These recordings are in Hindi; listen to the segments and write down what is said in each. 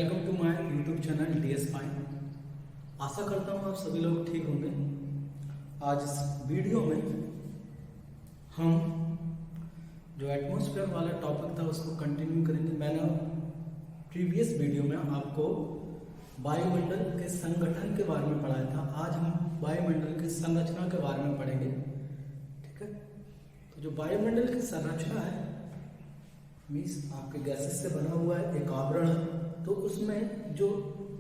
Welcome to my YouTube channel DS fine. आशा करता हूँ आप सभी लोग ठीक होंगे। आज इस वीडियो में हम जो एटमॉस्फेयर वाला टॉपिक था उसको कंटिन्यू करेंगे। मैंने प्रीवियस वीडियो में आपको वायुमंडल के संगठन के बारे में पढ़ाया था। आज हम वायुमंडल की संरचना के बारे में पढ़ेंगे। ठीक है, तो जो वायुमंडल की संरचना है मीन्स आपके गैसेस से बना हुआ है, एक आवरण है। तो उसमें जो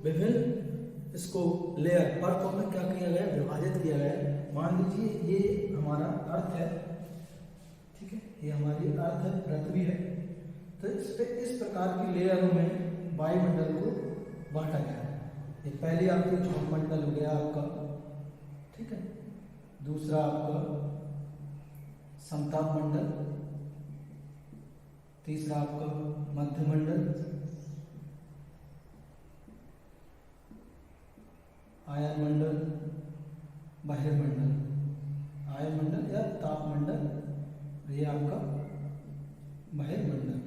विभिन्न इसको लेयर परतों में क्या किया गया है, विभाजित किया गया है। मान लीजिए ये हमारा अर्थ है, ठीक है, ये हमारी अर्थ है, पृथ्वी है। तो इस पे इस प्रकार की लेयरों में वायुमंडल को बांटा गया है। ये पहली आपकी झोंकमंडल हो गया आपका, ठीक है। दूसरा आपका समताप मंडल, तीसरा आपका मध्यमंडल, आयन मंडल, बहिर्मंडल, आयन मंडल या तापमंडल, ये आपका बहिर्मंडल।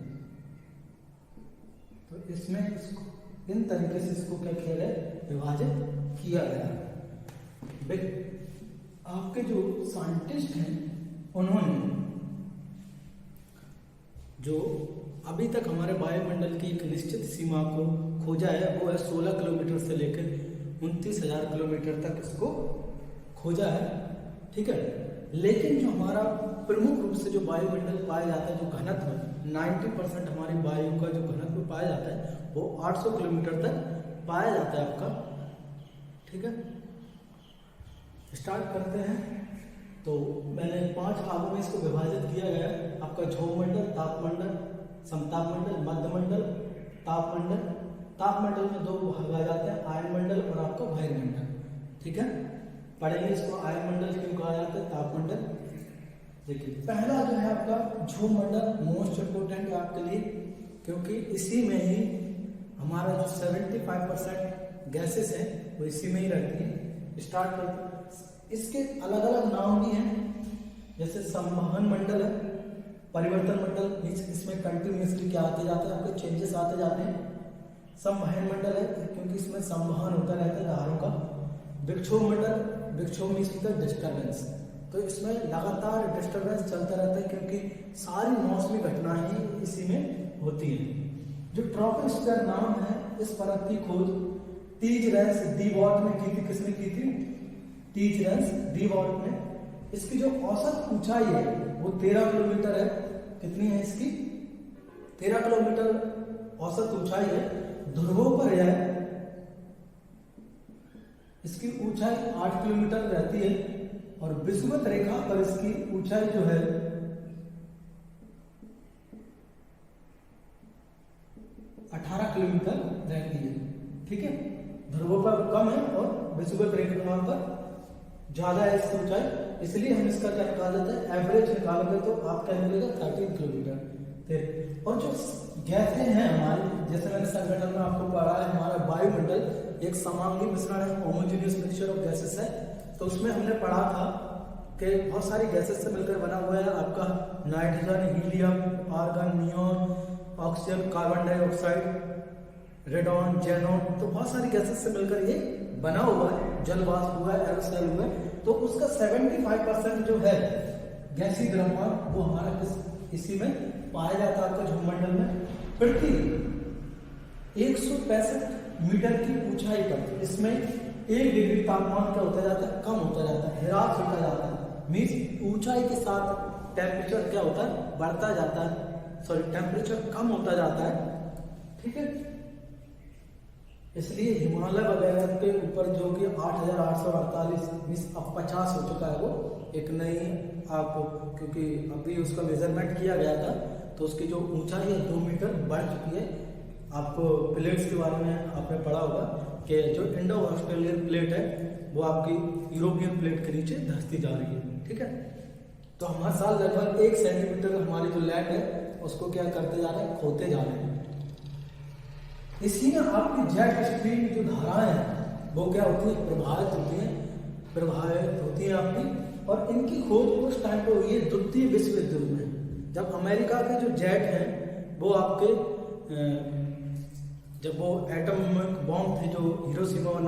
तो इसमें इसको इन तरीके से इसको क्या किया गया, विभाजित किया गया। आपके जो साइंटिस्ट हैं उन्होंने जो अभी तक हमारे वायुमंडल की एक निश्चित सीमा को खोजा है वो है 16 किलोमीटर से लेकर 29,000 किलोमीटर तक इसको खोजा है, ठीक है। लेकिन जो हमारा प्रमुख रूप से जो वायुमंडल पाया जाता है, जो घनत्व 90% हमारी वायु का जो घनत्व पाया जाता है वो 800 किलोमीटर तक पाया जाता है आपका, ठीक है। स्टार्ट करते हैं। तो मैंने 5 भागों में इसको विभाजित किया गया है। आपका झोंकमंडल, तापमंडल, समतापमंडल, मध्यमंडल, तापमंडल। तापमंडल में 2 भाग आ जाते हैं, आयन मंडल और आपका बहिर्मंडल, ठीक है। पढ़ेंगे इसको आयन मंडल क्यों कहा जाता है, तापमंडल। देखिए पहला जो है आपका झोंकमंडल, मोस्ट इंपोर्टेंट है आपके लिए, क्योंकि इसी में ही हमारा जो 75% गैसेस है वो इसी में ही रहती है। स्टार्ट करते हैं। इसके अलग अलग नाम भी हैं, जैसे संवहन मंडल है, परिवर्तन मंडल, इसमें कंटिन्यूसली क्या आते जाते हैं, आपके चेंजेस आते जाते हैं। संवहन मंडल है क्योंकि इसमें संवहन होता रहता है धारों का। विक्षोभ मंडल, विक्षोभ मीन्स होता है डिस्टर्बेंस, तो इसमें लगातार डिस्टर्बेंस चलता रहता है क्योंकि सारी मौसमी घटनाएं इसी में होती हैं। जो ट्रॉपोस्फीयर नाम है, इस परत की खोज टीजरेंस डी वॉल्ट ने की थी। किसने की थी? टीजरेंस डी वॉल्ट ने। इसकी जो औसत ऊंचाई है वो 13 किलोमीटर है। कितनी है इसकी? 13 किलोमीटर औसत ऊंचाई है। ध्रुवों पर है इसकी ऊंचाई 8 किलोमीटर रहती है और विषुवत रेखा पर इसकी ऊंचाई जो है 18 किलोमीटर रहती है, ठीक है। ध्रुवों पर कम है और विषुवत रेखा पर ज्यादा है इसकी ऊंचाई, इसलिए हम इसका क्या निकाल देते हैं, एवरेज निकालोगे तो आपका मिलेगा 13 किलोमीटर। और जो गैसें हैं हमारी, जैसे मैंने संगठन में आपको पढ़ा है, हमारा वायुमंडल एक समांगी मिश्रण है, होमोजेनियस मिक्सचर ऑफ गैसेस है। तो उसमें हमने पढ़ा था कि बहुत सारी गैसेस से मिलकर बना हुआ है आपका nitrogen, helium, argon, neon, oxygen, carbon dioxide, radon, xenon. तो बहुत सारी गैसेस से मिलकर ये बना हुआ है, जल वाष्प हुआ है, एरोसोल हुआ है। तो उसका 75% जो है गैसीय द्रव्यमान वो हमारा इसी में पाया जाता है आपका झोंकमंडल में। पृथ्वी 165 मीटर की ऊंचाई पर इसमें 1 डिग्री तापमान क्या होता जाता है, कम होता जाता है, ह्रास होता जाता है। मीन्स ऊंचाई के साथ टेम्परेचर क्या होता है, बढ़ता जाता है, सॉरी टेम्परेचर कम होता जाता है, ठीक है। इसलिए हिमालय वगैरह के ऊपर जो कि 8,848 मीन्स अब 50 हो चुका है वो एक नई आपको, क्योंकि अभी उसका मेजरमेंट किया गया था तो उसकी जो ऊंचाई है 2 मीटर बढ़ चुकी है। आपको प्लेट्स के बारे में आपने पढ़ा होगा कि जो इंडो ऑस्ट्रेलियन प्लेट है वो आपकी यूरोपियन प्लेट के नीचे धंसती जा रही है, ठीक है। तो हम हर साल लगभग 1 सेंटीमीटर हमारी जो लैंड है उसको क्या करते जा रहे हैं, खोते जा रहे हैं। इसी में आपकी जेट स्ट्रीम की जो धाराएं हैं वो क्या होती है, प्रभावित होती है आपकी। और इनकी खोज उस टाइम पे हुई है द्वितीय विश्व युद्ध में, जब अमेरिका के जो जेट हैं वो आपके जब वो एटम बॉम्ब थे जो हिरोशिमा और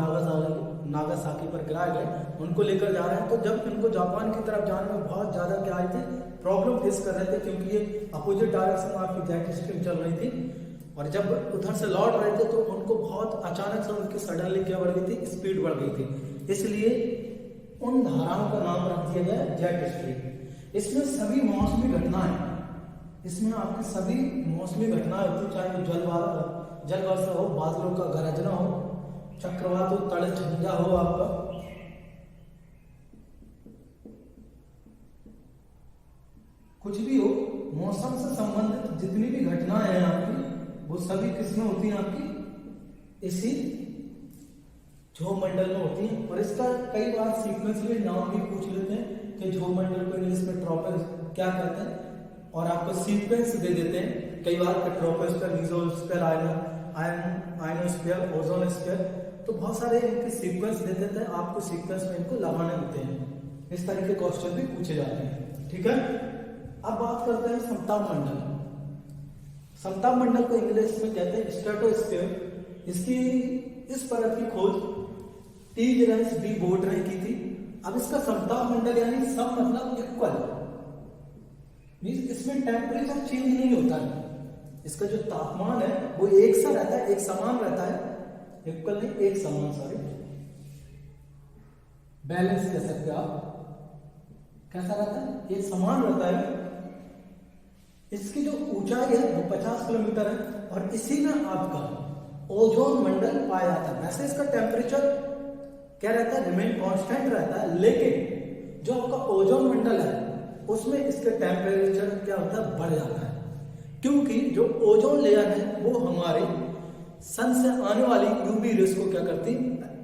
नागासाकी पर गिराए गए, उनको लेकर जा रहे हैं। तो जब इनको जापान की तरफ जाने में बहुत ज़्यादा क्या आई थी, प्रॉब्लम फेस कर रहे थे, क्योंकि ये अपोजिट डायरेक्शन में आपकी जेट स्ट्रीम चल रही थी। और जब उधर से लौट रहे थे तो उनको बहुत अचानक से उनकी सडनली क्या बढ़ गई थी, स्पीड बढ़ गई थी। इसलिए उन धाराओं का नाम रख दिया गया जेट स्ट्रीम। इसमें सभी मौसमी घटनाएं, इसमें आपकी सभी मौसमी घटनाएं होती, चाहे वो जल वर्षा हो, बादलों का गरजना हो, चक्रवात हो, तड़े झंझा हो, आपका कुछ भी हो, मौसम से संबंधित जितनी भी घटनाएं हैं आपकी, वो सभी किसमें होती हैं, आपकी इसी ध्रुव मंडल में होती है। और इसका कई बार सीक्वेंस में नाम भी पूछ लेते हैं कि ध्रुव मंडल को इंग्लिश में ट्रॉपोस्फीयर क्या कहते हैं, और आपको सीक्वेंस दे देते हैं कई बार ट्रॉपोस्फीयर, मेसोस्फीयर, आयनोस्फीयर, ओजोनस्फीयर। तो बहुत सारे इनके सीक्वेंस दे देते हैं, आपको सीक्वेंस में इनको लगाने होते हैं। इस तरह के क्वेश्चन भी पूछे जाते हैं, ठीक है। अब बात करते हैं समताप मंडल। समताप मंडल को इंग्लिश में कहते हैं स्ट्रेटोस्फीयर। इसकी इस परत की खोज टी जेरेंस डी बोर्ड ने की थी। अब इसका समताप मंडल यानी सम मतलब इक्वल, मींस इसमें टेम्परेचर चेंज नहीं होता है, इसका जो तापमान है वो एक सा रहता है, एक समान रहता है, इक्वल नहीं, एक समान, सॉरी, बैलेंस कह सकते हो आप। कैसा रहता है, एक समान रहता है। इसकी जो ऊंचाई है वो 50 किलोमीटर है, और इसी में आपका ओजोन मंडल पाया जाता है। वैसे इसका टेम्परेचर क्या रहता है, रिमेन कांस्टेंट रहता है, लेकिन जो आपका ओजोन मंडल है उसमें इसके टेम्परेचर क्या होता है, बढ़ जाता है, क्योंकि जो ओजोन लेयर है वो हमारे सन से आने वाली यूवी रेस को क्या करती,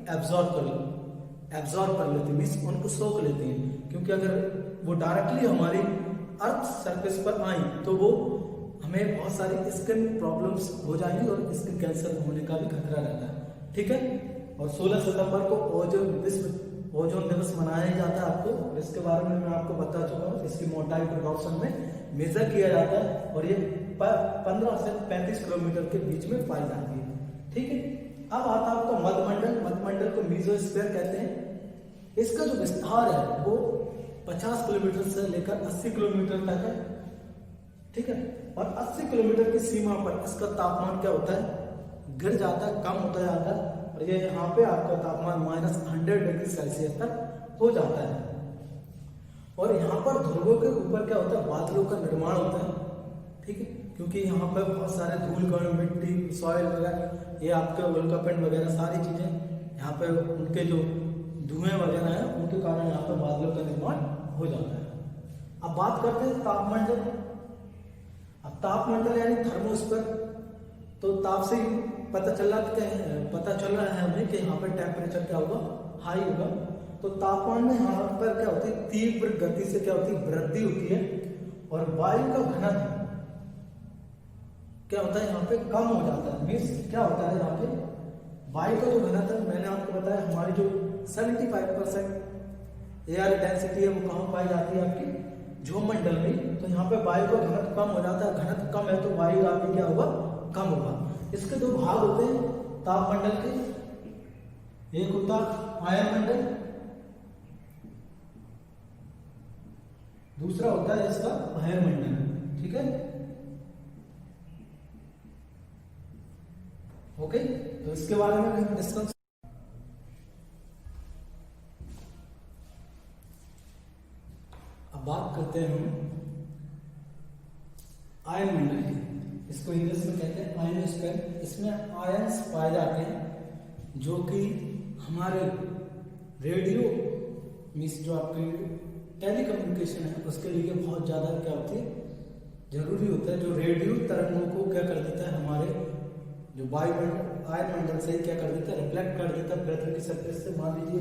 एब्जॉर्ब कर लेती, मींस उनको सोख लेती है। क्योंकि अगर वो डायरेक्टली हमारी अर्थ सरफेस पर आई तो वो हमें बहुत सारी स्किन प्रॉब्लम्स हो जाएंगी और स्किन कैंसर होने का भी खतरा रहता है, ठीक है। और 16 सितंबर को विश्व ओजोन दिवस मनाया जाता है आपको, और इसके बारे में मैं आपको बता चुका हूँ। इसकी मोटाई प्रोडक्शन में मेजर किया जाता है, और ये 15 से 35 किलोमीटर के बीच में पाई जाती है, ठीक है। अब आता है आपका मध्यमंडल। मध्यमंडल को मेसोस्फीयर कहते हैं। इसका जो विस्तार है वो 50 किलोमीटर से लेकर 80 किलोमीटर तक है, ठीक है। और 80 किलोमीटर की सीमा पर इसका तापमान क्या होता है, गिर जाता है, कम होता जाता है, और ये यहाँ पे आपका तापमान -100 डिग्री सेल्सियस तक हो जाता है। और यहाँ पर ध्रुवों के ऊपर क्या होता है, बादलों का निर्माण होता है, ठीक है। क्योंकि यहाँ पर बहुत सारे धूल कण, मिट्टी, सॉइल वगैरह, ये आपके उल्कापिंड वगैरह सारी चीजें यहाँ पे उनके जो धुएं वगैरह हैं उनके कारण यहाँ पर बादलों का निर्माण हो जाता है। अब बात करते हैं तापमंडल। अब तापमंडल यानी थर्मोस्फीयर। तो ताप से पता चल रहा है हमें कि यहाँ पर टेम्परेचर क्या होगा, हाई होगा। तो तापमान में यहाँ पर क्या होती है, तीव्र गति से क्या होती है, वृद्धि होती है, और वायु का घनत्व क्या होता है, यहाँ पे कम हो जाता है। मीन्स क्या होता है, यहाँ पे वायु का जो घनत्व मैंने आपको बताया, हमारी जो 75% एयर डेंसिटी है वो कहाँ पाई जाती है, आपकी ध्रुवमंडल में। तो यहाँ पे वायु का घनत्व कम हो जाता है, घनत्व कम है तो वायु का भी क्या होगा, कम होगा। इसके दो भाग होते हैं तापमंडल के, एक होता आयनमंडल, दूसरा होता है इसका बहिर्मंडल, ठीक है। ओके, तो इसके बारे में हम डिस्कस। अब बात करते हैं हम आयन मंडल की। इसको इंग्लिश में कहते हैं आयनोस्फीयर। इसमें आयंस पाए जाते हैं जो कि हमारे रेडियो मींस जो आपकी टेलीकम्युनिकेशन है उसके लिए बहुत ज़्यादा क्या होती है, जरूरी होता है। जो रेडियो तरंगों को क्या कर देता है, हमारे जो वायुमंडल आयन मंडल से क्या कर देता है, रिफ्लेक्ट कर देता है पृथ्वी की सरफेस से। मान लीजिए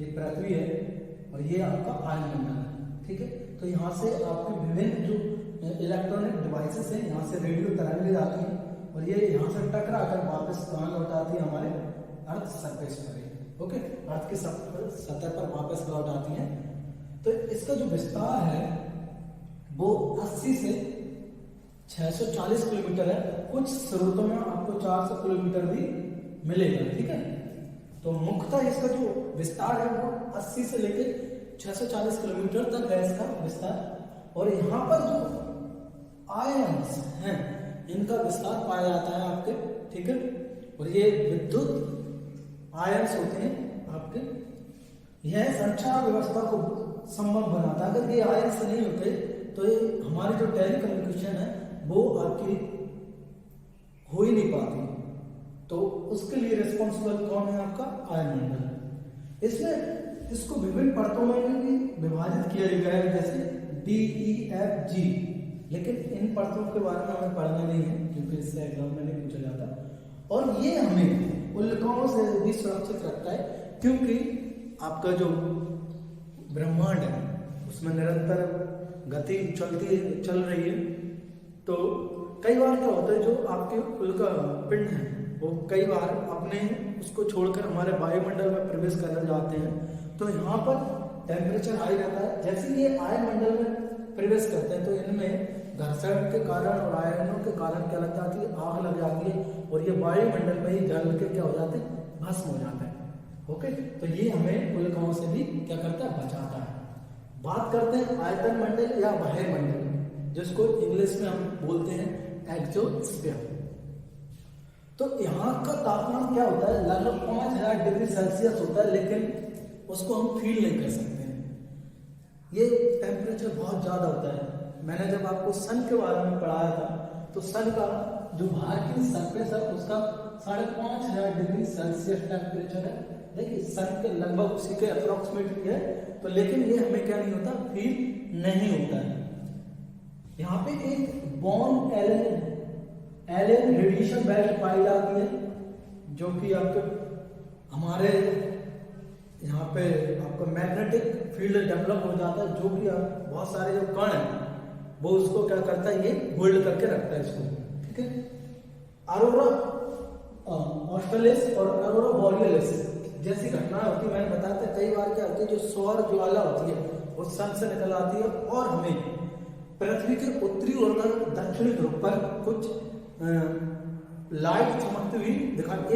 ये पृथ्वी है और ये आपका आयन मंडल है, ठीक है। तो यहाँ से आपके विभिन्न जो इलेक्ट्रॉनिक डिवाइसेस हैं, यहाँ से रेडियो तरंगें आती हैं और ये यहाँ से टकरा कर वापस कहाँ लौट आती है, हमारे अर्थ सरफेस पर। ओके, अर्थ की सतह पर वापस लौट आती हैं। तो इसका जो विस्तार है वो 80 से 640 किलोमीटर है, कुछ स्रोतों में आपको 400 किलोमीटर भी मिलेगा। ठीक है, तो मुख्यतः इसका जो विस्तार है वो 80 से लेके 640 किलोमीटर तक है इसका विस्तार। और यहाँ पर जो आयन्स हैं इनका विस्तार पाया जाता है आपके। ठीक है, और ये विद्युत आयन्स होते हैं आपके। यह संचार व्यवस्था को संभव बनाता है। अगर ये आयन्स नहीं होते तो ये हमारी जो टेलीकम्युनिकेशन है वो आपकी हो ही नहीं पाती। तो उसके लिए रिस्पॉन्सिबल कौन है? आपका आयनमंडल। इसमें इसको विभिन्न परतों में भी विभाजित किया गया है, जैसे DEFG, लेकिन इन परतों के बारे में हमें पढ़ना नहीं है क्योंकि इससे एग्जाम में नहीं पूछा जाता। और ये हमें उल्काओं से भी सुरक्षित रखता है, क्योंकि आपका जो ब्रह्मांड है उसमें निरंतर गति चल रही है। तो कई बार क्या होता है, जो आपके उल्का पिंड है वो कई बार अपने उसको छोड़कर हमारे वायुमंडल में प्रवेश करने जाते हैं। तो यहाँ पर टेम्परेचर हाई रहता है। जैसे ये आयनमंडल में प्रवेश करते हैं तो इनमें घर्षण के कारण और आयनों के कारण क्या लग जाती है? आग लग जाती है, और ये वायुमंडल में ही जल के क्या हो जाते हैं? भस्म हो जाता है। ओके, तो ये हमें उल्काओं से भी क्या करता है? बचाता है। बात करते हैं आयतन मंडल या बाह्यमंडल, जिसको इंग्लिश में हम बोलते हैं एक्सोस्फीयर। तो यहाँ का तापमान क्या होता है? लगभग 5000 डिग्री सेल्सियस होता है, लेकिन उसको हम फील नहीं कर सकते हैं। ये टेम्परेचर बहुत ज्यादा होता है। मैंने जब आपको सन के बारे में पढ़ाया था तो सन का जो बाहर की सरफेस है उसका 5500 डिग्री सेल्सियस टेम्परेचर है। देखिए सन के लगभग उसी के अप्रोक्सीमेटली है, तो लेकिन ये हमें क्या नहीं होता? फील नहीं होता है। यहाँ पे एक बॉर्न एलन रेडिएशन बेल्ट पाई जाती है, जो कि आपके हमारे यहाँ पे आपका मैग्नेटिक फील्ड डेवलप हो जाता है, जो कि बहुत सारे जो कण है वो उसको क्या करता है? ये होल्ड करके रखता है इसको। ठीक है, अरोरा ऑस्ट्रेलिस और अरोरा बोरियलिस जैसी घटना होती है। मैंने बताया था कई बार क्या होती है, जो सौर ज्वाला होती है वो सन से निकल आती है और हमें पृथ्वी के उत्तरी और दक्षिणी ध्रुव पर कुछ लाइट चमकती हुई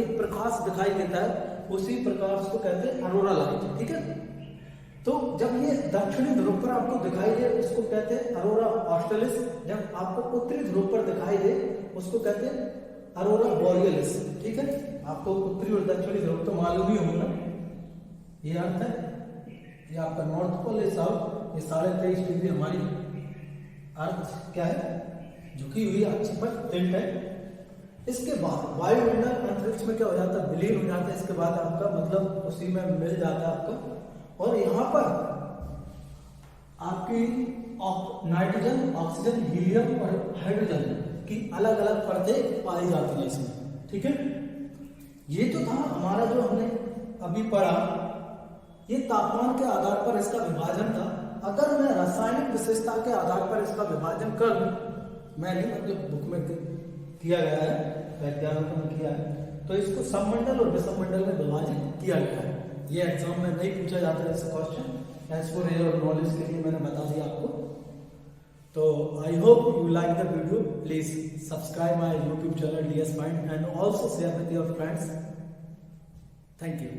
एक प्रकाश दिखाई देता है। उसी प्रकाश को कहते हैं अरोरा लाइट। ठीक है, तो जब ये दक्षिणी ध्रुव पर आपको दिखाई दे उसको कहते हैं अरोरा ऑस्ट्रेलिस। जब आपको उत्तरी ध्रुव पर दिखाई दे उसको कहते हैं अरोरा बोरियलिस। ठीक है, आपको उत्तरी और दक्षिणी ध्रुव तो मालूम ही होगा ना, ये अर्थ है। ये आपका नॉर्थ पोल है साउथ, ये 23.5 डिग्री हमारी अर्थ क्या है? झुकी हुई अक्ष पर टिल्ट है। इसके बाद वायुमंडल अंतरिक्ष में क्या हो जाता है? विलीन हो जाता है। इसके बाद आपका मतलब उसी में मिल जाता है आपका। और यहाँ पर आपकी नाइट्रोजन, ऑक्सीजन, हीलियम और हाइड्रोजन की अलग अलग परतें पाई जाती है इसमें। ठीक है, ये तो था हमारा जो हमने अभी पढ़ा, ये तापमान के आधार पर इसका विभाजन था। अगर मैं रासायनिक विशेषता के आधार पर इसका विभाजन कर लूं, मैंने मतलब बुक में किया गया है, वैज्ञानिकों ने किया है, तो इसको सममंडल और विषममंडल में विभाजित किया गया है। ये एग्जाम में नहीं पूछा जाता है ऐसा question, as for your knowledge के लिए मैंने बता दिया आपको। तो I hope you like the video. Please subscribe my YouTube channel DS Mind and also share with your friends. Thank you.